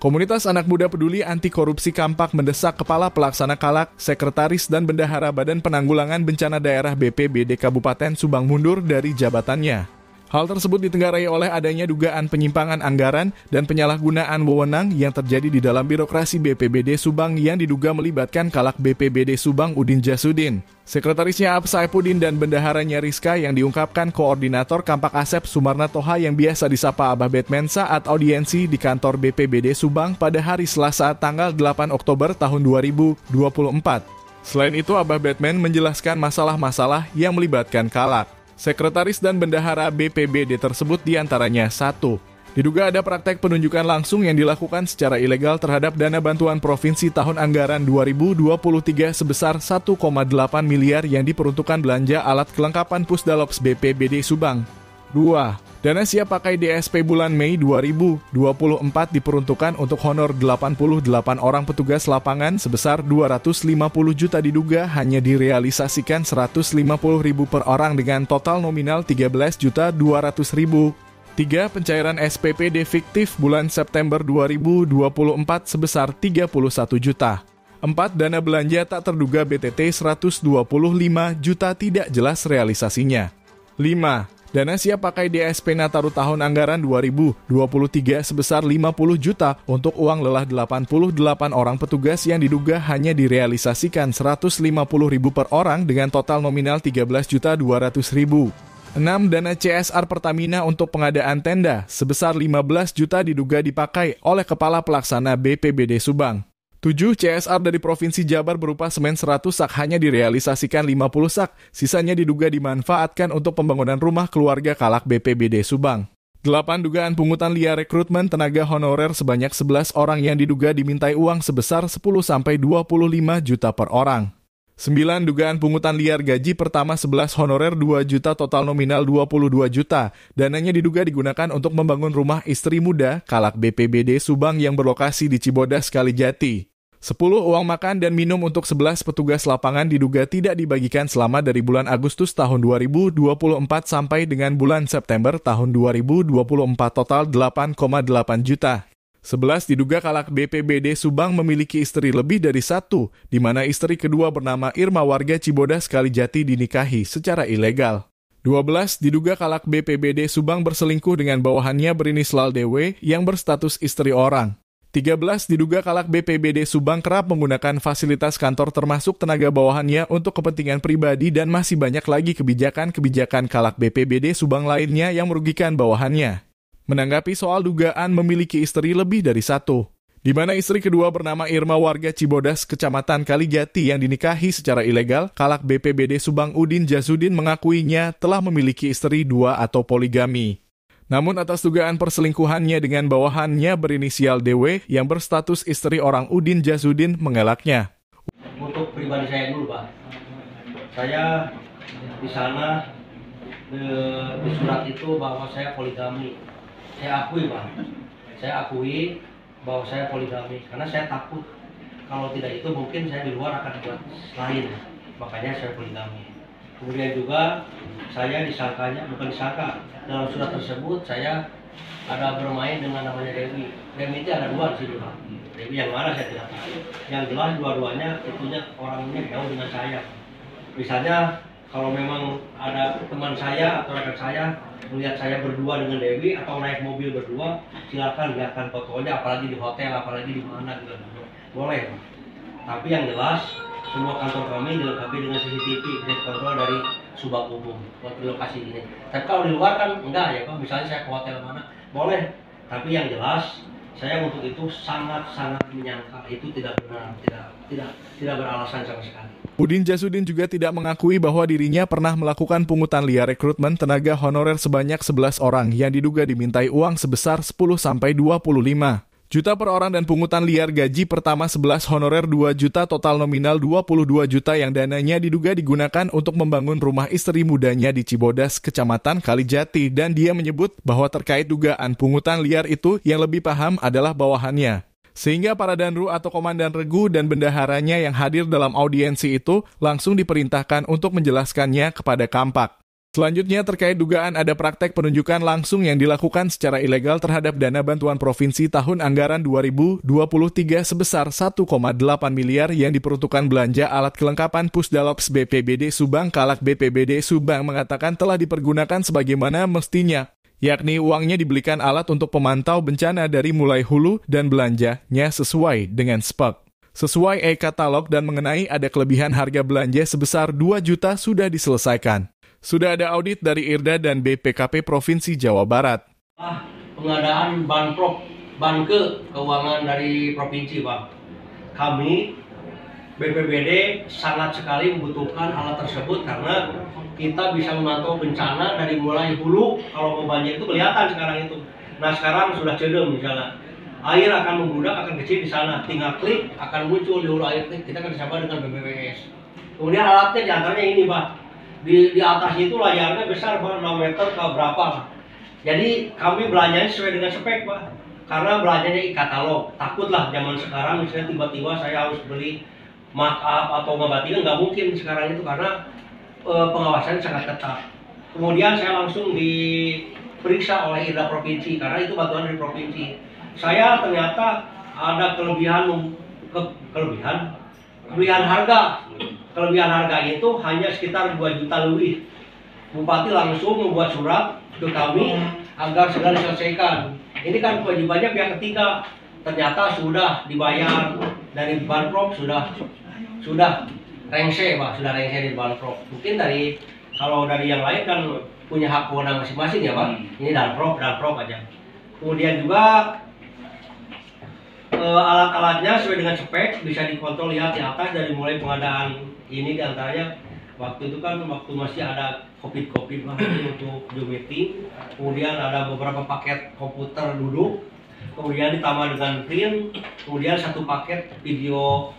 Komunitas anak muda peduli anti korupsi Kampak mendesak Kepala Pelaksana Kalak, Sekretaris dan Bendahara Badan Penanggulangan Bencana Daerah BPBD Kabupaten Subang mundur dari jabatannya. Hal tersebut ditenggarai oleh adanya dugaan penyimpangan anggaran dan penyalahgunaan wewenang yang terjadi di dalam birokrasi BPBD Subang yang diduga melibatkan Kalak BPBD Subang Udin Jasudin. Sekretarisnya Ab Saipudin dan bendaharanya Rizka yang diungkapkan Koordinator Kampak Asep Sumarna Toha yang biasa disapa Abah Batman saat audiensi di kantor BPBD Subang pada hari Selasa tanggal 8 Oktober tahun 2024. Selain itu, Abah Batman menjelaskan masalah-masalah yang melibatkan Kalak. Sekretaris dan bendahara BPBD tersebut diantaranya 1. Diduga ada praktek penunjukan langsung yang dilakukan secara ilegal terhadap dana bantuan provinsi tahun anggaran 2023 sebesar 1,8 miliar yang diperuntukkan belanja alat kelengkapan Pusdalops BPBD Subang. 2. Dana siap pakai DSP bulan Mei 2024 diperuntukkan untuk honor 88 orang petugas lapangan sebesar 250 juta diduga hanya direalisasikan 150.000 per orang dengan total nominal 13.200.000. 3. Pencairan SPPD fiktif bulan September 2024 sebesar 31 juta. 4. Dana belanja tak terduga BTT 125 juta tidak jelas realisasinya. 5. Dana siap pakai DSP Nataru tahun anggaran 2023 sebesar 50 juta untuk uang lelah 88 orang petugas yang diduga hanya direalisasikan 150.000 per orang dengan total nominal 13.200.000. 6. Dana CSR Pertamina untuk pengadaan tenda sebesar 15 juta diduga dipakai oleh Kepala Pelaksana BPBD Subang. 7. CSR dari Provinsi Jabar berupa semen 100 sak hanya direalisasikan 50 sak, sisanya diduga dimanfaatkan untuk pembangunan rumah keluarga Kalak BPBD Subang. 8. Dugaan pungutan liar rekrutmen tenaga honorer sebanyak 11 orang yang diduga dimintai uang sebesar 10-25 juta per orang. 9. Dugaan pungutan liar gaji pertama 11 honorer 2 juta total nominal 22 juta. Dananya diduga digunakan untuk membangun rumah istri muda Kalak BPBD Subang yang berlokasi di Cibodas, Kalijati. 10. Uang makan dan minum untuk 11 petugas lapangan diduga tidak dibagikan selama dari bulan Agustus tahun 2024 sampai dengan bulan September tahun 2024 total 8,8 juta. 11. Diduga Kalak BPBD Subang memiliki istri lebih dari 1, di mana istri kedua bernama Irma warga Cibodas Kalijati dinikahi secara ilegal. 12. Diduga Kalak BPBD Subang berselingkuh dengan bawahannya berinisial DW yang berstatus istri orang. 13. Diduga Kalak BPBD Subang kerap menggunakan fasilitas kantor termasuk tenaga bawahannya untuk kepentingan pribadi dan masih banyak lagi kebijakan-kebijakan Kalak BPBD Subang lainnya yang merugikan bawahannya. Menanggapi soal dugaan memiliki istri lebih dari 1, di mana istri kedua bernama Irma warga Cibodas, Kecamatan Kalijati yang dinikahi secara ilegal, Kalak BPBD Subang Udin Jasudin mengakuinya telah memiliki istri 2 atau poligami. Namun atas dugaan perselingkuhannya dengan bawahannya berinisial DW yang berstatus istri orang Udin Jasudin mengelaknya. Untuk pribadi saya dulu, Pak. Saya di sana di surat itu bahwa saya poligami. Saya akui, Pak. Saya akui bahwa saya poligami karena saya takut kalau tidak itu mungkin saya di luar akan buat lain. Makanya saya poligami. Kemudian juga saya bukan disangka dalam surat tersebut saya ada bermain dengan namanya Dewi. Dewi itu ada 2 di sini, Pak. Dewi yang mana saya tidak tahu. Yang jelas dua-duanya itunya orangnya jauh dengan saya. Misalnya kalau memang ada teman saya atau rekan saya melihat saya berdua dengan Dewi atau naik mobil berdua, silakan lihatkan fotonya, apalagi di hotel, apalagi di mana gitu. Boleh. Tapi yang jelas semua kantor kami dilengkapi dengan CCTV kontrol dari Subang Umum untuk lokasi ini. Tapi kalau di luar kan enggak ya, Pak. Misalnya saya ke hotel mana, boleh. Tapi yang jelas saya untuk itu sangat-sangat menyangka itu tidak benar, tidak beralasan sama sekali. Udin Jasudin juga tidak mengakui bahwa dirinya pernah melakukan pungutan liar rekrutmen tenaga honorer sebanyak 11 orang yang diduga dimintai uang sebesar 10-25 juta per orang dan pungutan liar gaji pertama 11 honorer 2 juta total nominal 22 juta yang dananya diduga digunakan untuk membangun rumah istri mudanya di Cibodas, Kecamatan Kalijati, dan dia menyebut bahwa terkait dugaan pungutan liar itu yang lebih paham adalah bawahannya. Sehingga para danru atau komandan regu dan bendaharanya yang hadir dalam audiensi itu langsung diperintahkan untuk menjelaskannya kepada Kampak. Selanjutnya terkait dugaan ada praktek penunjukan langsung yang dilakukan secara ilegal terhadap dana bantuan provinsi tahun anggaran 2023 sebesar 1,8 miliar yang diperuntukkan belanja alat kelengkapan Pusdalops BPBD Subang. Kalak BPBD Subang mengatakan telah dipergunakan sebagaimana mestinya, yakni uangnya dibelikan alat untuk pemantau bencana dari mulai hulu dan belanjanya sesuai dengan spek. Sesuai e-katalog dan mengenai ada kelebihan harga belanja sebesar 2 juta sudah diselesaikan. Sudah ada audit dari IRDA dan BPKP Provinsi Jawa Barat. Pengadaan banke keuangan dari provinsi, Pak. Kami BPBD sangat sekali membutuhkan alat tersebut karena kita bisa memantau bencana dari mulai hulu. Kalau mau banjir itu kelihatan sekarang itu. Nah sekarang sudah cedem misalnya. Air akan membludak, akan kecil di sana. Tinggal klik akan muncul di hulu air. Kita akan disapa dengan BPPS. Kemudian alatnya diantaranya ini, Pak. Di atasnya itu layarnya besar, Pak, 6 meter ke berapa. Jadi kami belanjanya sesuai dengan spek, Pak. Karena belanjanya e-katalog. Takutlah zaman sekarang misalnya tiba-tiba saya harus beli markup atau ngebatin, nggak mungkin sekarang itu karena pengawasannya sangat ketat. Kemudian saya langsung diperiksa oleh IRDA Provinsi karena itu bantuan dari provinsi. Saya ternyata ada kelebihan harga. Kelebihan harga itu hanya sekitar 2 juta lebih. Bupati langsung membuat surat ke kami agar segera diselesaikan. Ini kan kewajibannya pihak ketiga. Ternyata sudah dibayar dari Banprop, sudah rengse, Pak, sudah rengse di Banprop. Mungkin kalau dari yang lain kan punya hak kewenangan masing-masing ya, Pak. Ini Danprop aja. Kemudian juga alat-alatnya sesuai dengan spek, bisa dikontrol, lihat di atas dari mulai pengadaan ini diantaranya waktu itu kan waktu masih ada COVID untuk Zoom meeting, kemudian ada beberapa paket komputer duduk, kemudian ditambah dengan print, kemudian satu paket video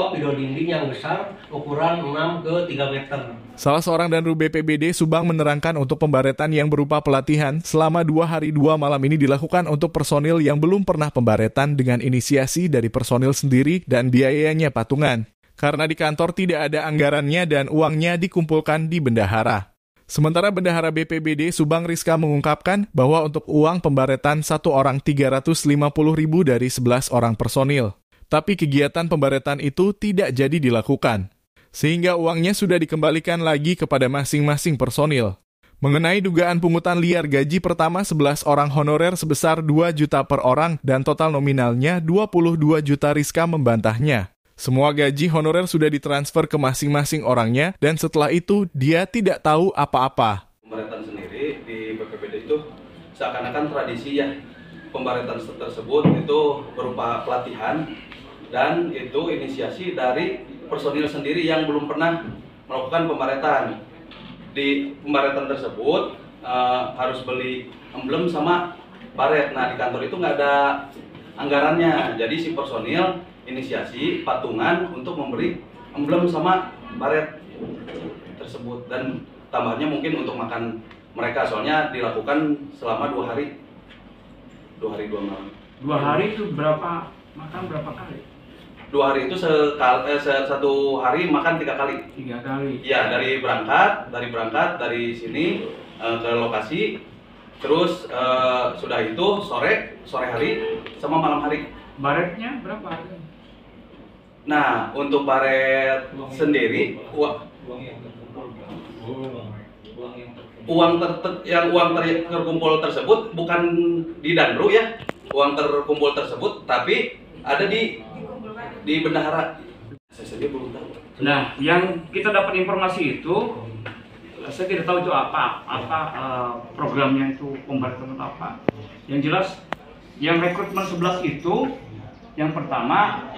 dinding yang besar ukuran 6 ke 3 meter. Salah seorang danru BPBD Subang menerangkan untuk pembaretan yang berupa pelatihan selama 2 hari 2 malam ini dilakukan untuk personil yang belum pernah pembaretan dengan inisiasi dari personil sendiri dan biayanya patungan. Karena di kantor tidak ada anggarannya dan uangnya dikumpulkan di bendahara. Sementara bendahara BPBD Subang Rizka mengungkapkan bahwa untuk uang pembaretan satu orang 350.000 dari 11 orang personil. Tapi kegiatan pembaretan itu tidak jadi dilakukan, sehingga uangnya sudah dikembalikan lagi kepada masing-masing personil. Mengenai dugaan pungutan liar gaji pertama 11 orang honorer sebesar 2 juta per orang dan total nominalnya 22 juta, Rizka membantahnya. Semua gaji honorer sudah ditransfer ke masing-masing orangnya dan setelah itu dia tidak tahu apa-apa. Pembaretan sendiri di BPBD itu seakan-akan tradisi ya. Pembaretan tersebut itu berupa pelatihan dan itu inisiasi dari personil sendiri yang belum pernah melakukan pembaretan. Di pembaretan tersebut harus beli emblem sama baret. Nah di kantor itu nggak ada anggarannya, jadi si personil inisiasi patungan untuk memberi emblem sama baret tersebut dan tambahnya mungkin untuk makan mereka, soalnya dilakukan selama 2 hari 2 malam. 2 hari itu berapa makan berapa kali? 2 hari itu satu hari makan 3 kali. 3 kali. Iya, dari berangkat dari sini ke lokasi, terus sudah itu sore hari sama malam hari. Baretnya berapa harga? Nah, untuk baret sendiri uang terkumpul tersebut bukan di Danru ya. Uang terkumpul tersebut tapi ada di bendahara. Saya sendiri belum tahu. Nah, yang kita dapat informasi itu saya tidak tahu itu apa programnya itu, pembaretan apa. Yang jelas yang rekrutmen 11 itu yang pertama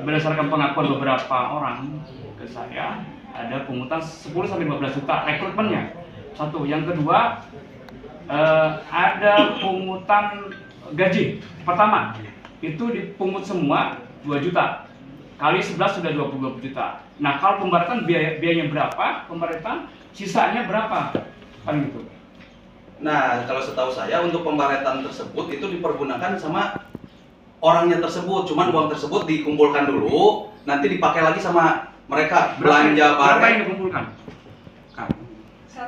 berdasarkan pengakuan beberapa orang ke saya ada pungutan 10-15 juta rekrutmennya. Satu, yang kedua ada pungutan gaji. Pertama itu dipungut semua 2 juta. Kali 11 sudah 22 juta. Nah, kalau pembaretan biayanya berapa? Pembaretan sisanya berapa? Kan gitu. Nah, kalau setahu saya untuk pembaretan tersebut itu dipergunakan sama orangnya tersebut, cuman uang tersebut dikumpulkan dulu, nanti dipakai lagi sama mereka belanja berapa yang baret. dikumpulkan?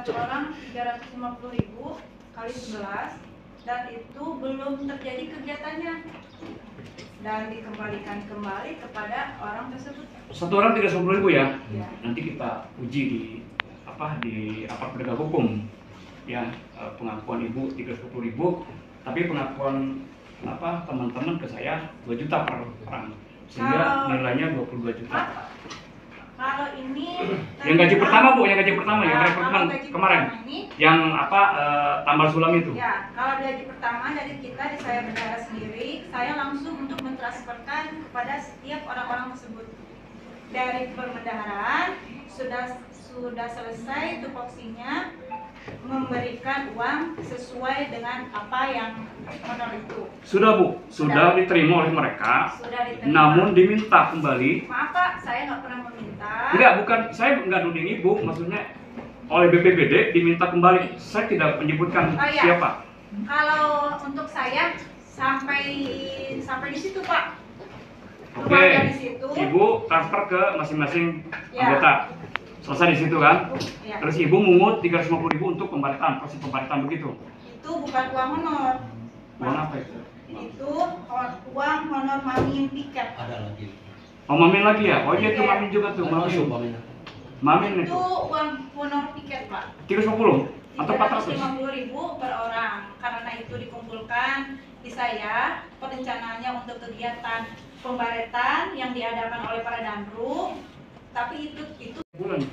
satu orang 350.000 kali 11 dan itu belum terjadi kegiatannya dan dikembalikan kembali kepada orang tersebut. Satu orang 350.000 ya? Ya. Nanti kita uji di aparat penegak hukum ya, pengakuan ibu 350.000, tapi pengakuan teman-teman ke saya 2 juta per orang, sehingga nilainya 22 juta. Kalau ini Yang gaji pertama Bu, yang gaji pertama yang rekrutmen gaji kemarin, pertama ini, yang tambal sulam itu. ya, kalau gaji pertama dari kita di saya bendahara sendiri, saya langsung untuk mentransferkan kepada setiap orang-orang tersebut. Dari perbendaharaan sudah selesai tupoksinya, memberikan uang sesuai dengan apa yang honor itu. Sudah Bu, sudah diterima oleh mereka. Sudah diterima. Namun diminta kembali. Maaf Pak, saya nggak pernah meminta. Enggak, bukan, saya nggak nuding ibu, maksudnya oleh BPBD diminta kembali. Saya tidak menyebutkan siapa. Kalau untuk saya sampai di situ Pak. Oke, Keluarga di situ. ibu transfer ke masing-masing Ya. anggota. Selesai di situ kan? Ya. Terus ibu mungut 350.000 untuk pembaritan, proses pembaritan begitu. Itu bukan uang honor. Uang apa itu? Itu uang honor mamin tiket. Ada lagi. Oh, mamin lagi ya? Oh iya, itu Iya. mamin juga tuh, Masuk mamin. Pak. Mamin Itu itu. uang honor tiket Pak. 350 atau 400? 350.000 per orang. Karena itu dikumpulkan di saya perencanaannya untuk kegiatan pembaretan yang diadakan oleh para danru. Tapi itu Bulan.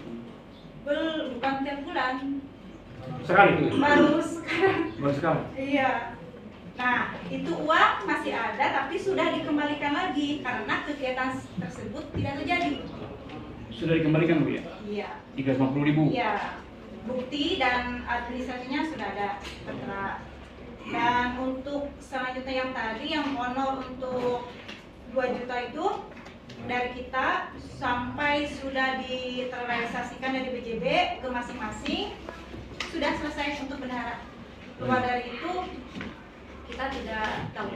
bukan tiap bulan. Sekali. Baru sekarang. Baru sekali. Iya. Nah, itu uang masih ada tapi sudah dikembalikan lagi karena kegiatan tersebut tidak terjadi. Sudah dikembalikan Bu ya? Iya. 350.000. Iya. Bukti dan administrasinya sudah ada tertera. Dan untuk selanjutnya yang tadi yang honor untuk 2 juta itu dari kita sampai sudah diterrealisasikan dari BJB ke masing-masing sudah selesai untuk bendahara. Keluar dari itu kita tidak tahu.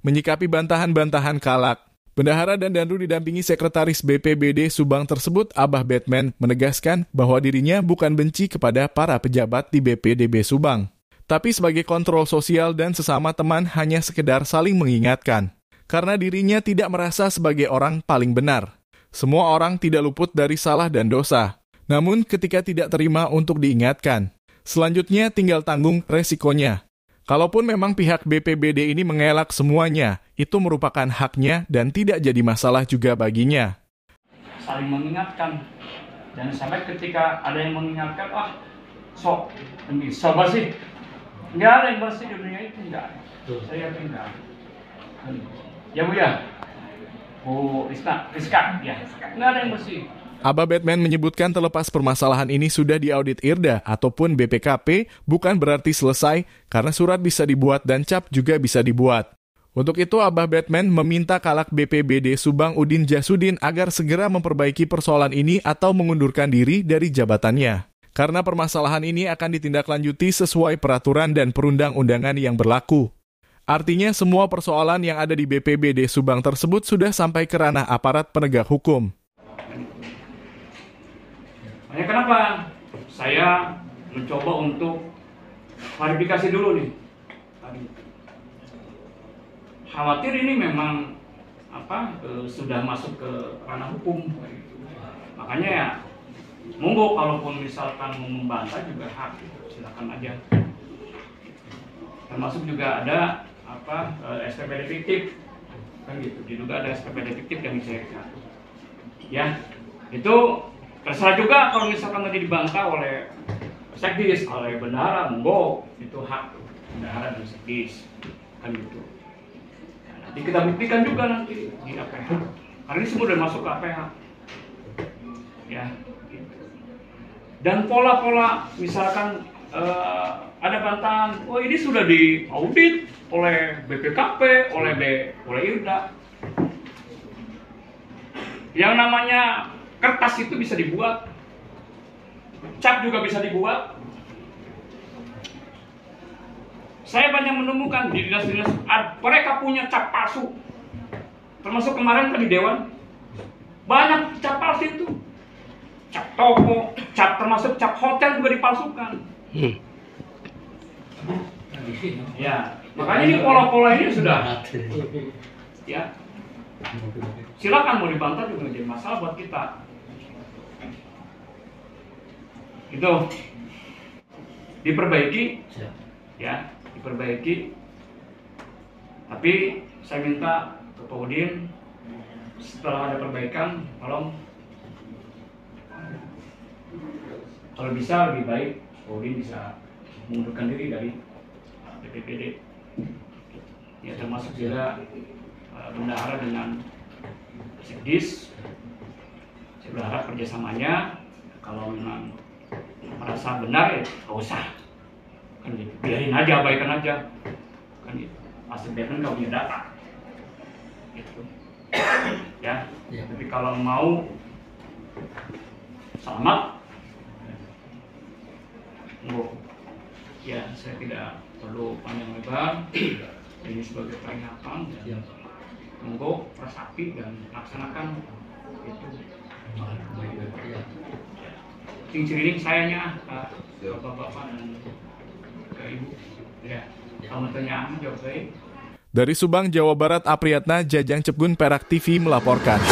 Menyikapi bantahan-bantahan Kalak, Bendahara dan Danru didampingi Sekretaris BPBD Subang tersebut, Abah Batman, menegaskan bahwa dirinya bukan benci kepada para pejabat di BPDB Subang. Tapi sebagai kontrol sosial dan sesama teman hanya sekedar saling mengingatkan. Karena dirinya tidak merasa sebagai orang paling benar. Semua orang tidak luput dari salah dan dosa. Namun ketika tidak terima untuk diingatkan, selanjutnya tinggal tanggung resikonya. Kalaupun memang pihak BPBD ini mengelak semuanya, itu merupakan haknya dan tidak jadi masalah juga baginya. Saling mengingatkan. Dan sampai ketika ada yang mengingatkan, sok, sabar sih. Nggak ada yang bersih di dunia itu, nggak. Saya yakin nggak. Ya Bu ya? Bu Rizka, ya. Nggak ada yang bersih. Abah Batman menyebutkan terlepas permasalahan ini sudah diaudit IRDA ataupun BPKP, bukan berarti selesai karena surat bisa dibuat dan cap juga bisa dibuat. Untuk itu Abah Batman meminta Kalak BPBD Subang Udin Jasudin agar segera memperbaiki persoalan ini atau mengundurkan diri dari jabatannya. Karena permasalahan ini akan ditindaklanjuti sesuai peraturan dan perundang-undangan yang berlaku. Artinya semua persoalan yang ada di BPBD Subang tersebut sudah sampai ke ranah aparat penegak hukum. Makanya kenapa saya mencoba untuk klarifikasi dulu nih. Khawatir ini memang sudah masuk ke ranah hukum. Makanya ya, monggo kalaupun misalkan mau membantah juga hak, silakan aja. Termasuk juga ada SPPD fiktif, kan gitu. Diduga ada SPPD fiktif yang dicairkan. Ya, itu terserah juga kalau misalkan tadi dibantah oleh sekdis, oleh bendahara, monggo, itu hak bendahara dan sekdis, kan gitu. Nah, nanti kita buktikan juga nanti di APH. Karena ini semua sudah masuk ke APH. Ya, gitu. Dan pola-pola misalkan ada bantahan, ini sudah diaudit oleh BPKP, oleh IRDA. Yang namanya kertas itu bisa dibuat, cap juga bisa dibuat. Saya banyak menemukan di dinas-dinas mereka punya cap palsu. Termasuk kemarin kan di Dewan, banyak cap palsu itu. Cap toko, cap termasuk cap hotel juga dipalsukan. Ya, makanya ini pola-pola ini sudah, ya. Silakan mau dibantah juga jadi masalah buat kita. Itu diperbaiki, ya, diperbaiki. Tapi saya minta ke Pak Udin, setelah ada perbaikan, tolong kalau bisa lebih baik Pak Udin bisa mengundurkan diri dari BPPD. Ya, termasuk juga bendahara dengan Sekdis. Saya berharap kerjasamanya, kalau memang merasa benar ya nggak usah, kan gitu. Biarin aja, abaikan aja, kan gitu. Asal kan nggak punya data, gitu. Ya. Tapi kalau mau selamat, ya saya tidak perlu panjang lebar. Ini sebagai peringatan dan monggo resapi dan laksanakan itu. Cing-cirining sayanya bapak-bapak dan ibu. Ya, kalau tanya jawab saya. Dari Subang, Jawa Barat, Apriyatna, Jajang Cepgun, Perak TV melaporkan.